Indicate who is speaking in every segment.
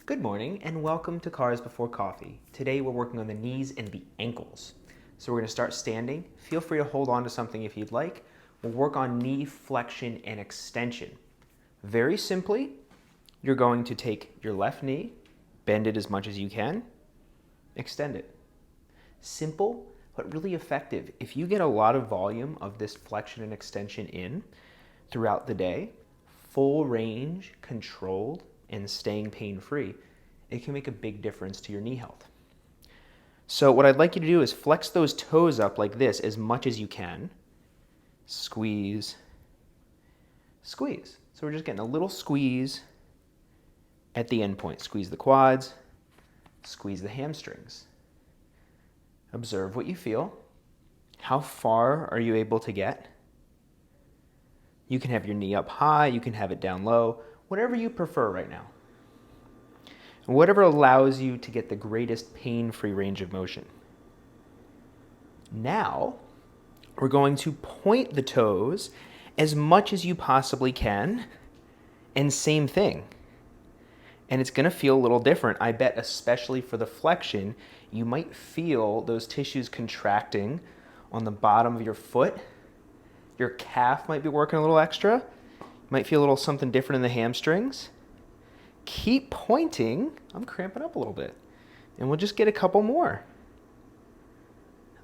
Speaker 1: Good morning and welcome to Cars Before Coffee. Today we're working on the knees and the ankles. So we're going to start standing. Feel free to hold on to something if you'd like. We'll work on knee flexion and extension. Very simply, you're going to take your left knee, bend it as much as you can, extend it. Simple, but really effective. If you get a lot of volume of this flexion and extension in throughout the day, full range, controlled, and staying pain-free, it can make a big difference to your knee health. So what I'd like you to do is flex those toes up like this as much as you can. Squeeze, squeeze. So we're just getting a little squeeze at the end point. Squeeze the quads, squeeze the hamstrings. Observe what you feel. How far are you able to get? You can have your knee up high, you can have it down low, whatever you prefer right now. And whatever allows you to get the greatest pain-free range of motion. Now, we're going to point the toes as much as you possibly can, and same thing. And it's going to feel a little different. I bet especially for the flexion, you might feel those tissues contracting on the bottom of your foot. Your calf might be working a little extra. You might feel a little something different in the hamstrings. Keep pointing. I'm cramping up a little bit. And we'll just get a couple more.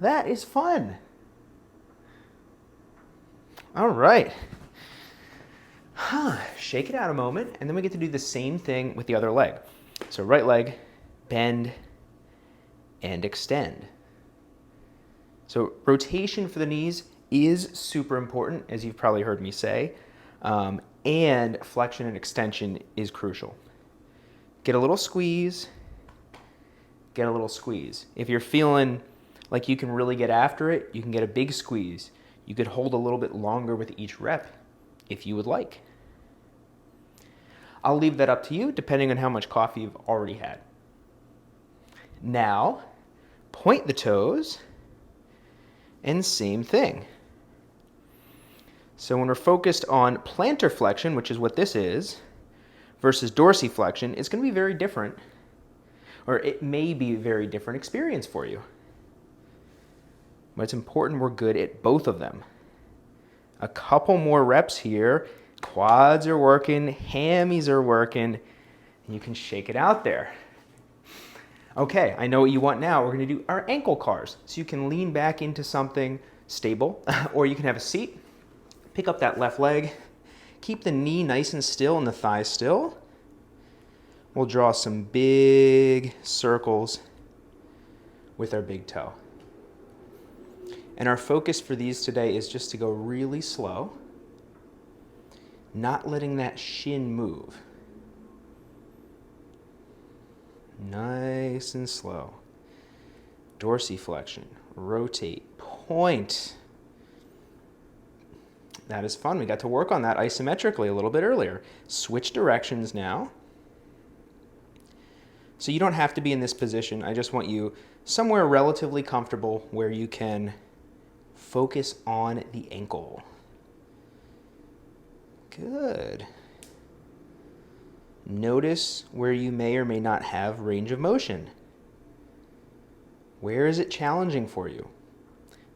Speaker 1: That is fun. All right. Shake it out a moment, and then we get to do the same thing with the other leg. So right leg, bend, and extend. So rotation for the knees is super important, as you've probably heard me say, and flexion and extension is crucial. Get a little squeeze, get a little squeeze. If you're feeling like you can really get after it, you can get a big squeeze. You could hold a little bit longer with each rep if you would like. I'll leave that up to you depending on how much coffee you've already had. Now, point the toes and same thing. So when we're focused on plantar flexion, which is what this is, versus dorsiflexion, it's going to be very different, or it may be a very different experience for you. But it's important we're good at both of them. A couple more reps here. Quads are working, hammies are working, and you can shake it out there. Okay, I know what you want now. We're going to do our ankle cars. So you can lean back into something stable, or you can have a seat. Pick up that left leg. Keep the knee nice and still and the thigh still. We'll draw some big circles with our big toe. And our focus for these today is just to go really slow, not letting that shin move. Nice and slow. Dorsiflexion, rotate, point. That is fun. We got to work on that isometrically a little bit earlier. Switch directions now. So you don't have to be in this position. I just want you somewhere relatively comfortable where you can focus on the ankle. Good. Notice where you may or may not have range of motion. Where is it challenging for you?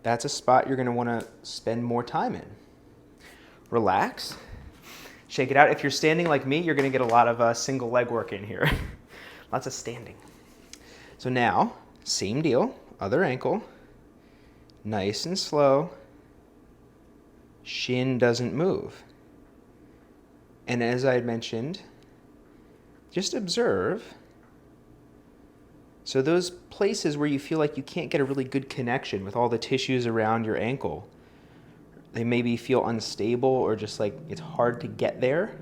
Speaker 1: That's a spot you're going to want to spend more time in. Relax. Shake it out. If you're standing like me, you're going to get a lot of single leg work in here. Lots of standing. So now, same deal. Other ankle. Nice and slow. Shin doesn't move. And as I had mentioned, just observe. So those places where you feel like you can't get a really good connection with all the tissues around your ankle, they maybe feel unstable or just like it's hard to get there.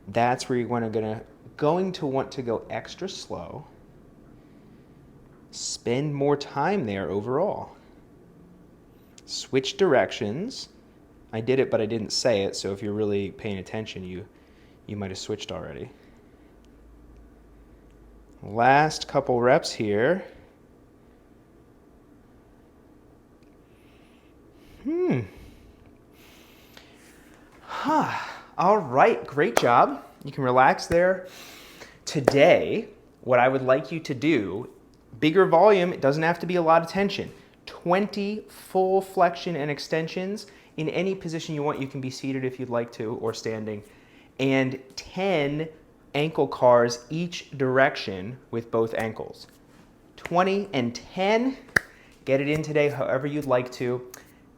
Speaker 1: That's where you're going to want to go extra slow. Spend more time there overall. Switch directions. I did it, but I didn't say it, so if you're really paying attention, you might have switched already. Last couple reps here. All right, great job. You can relax there. Today, what I would like you to do, bigger volume, it doesn't have to be a lot of tension. 20 full flexion and extensions in any position you want. You can be seated if you'd like to, or standing. And 10 ankle cars each direction with both ankles. 20 and 10. Get it in today however you'd like to.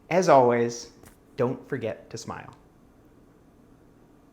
Speaker 1: As always, don't forget to smile.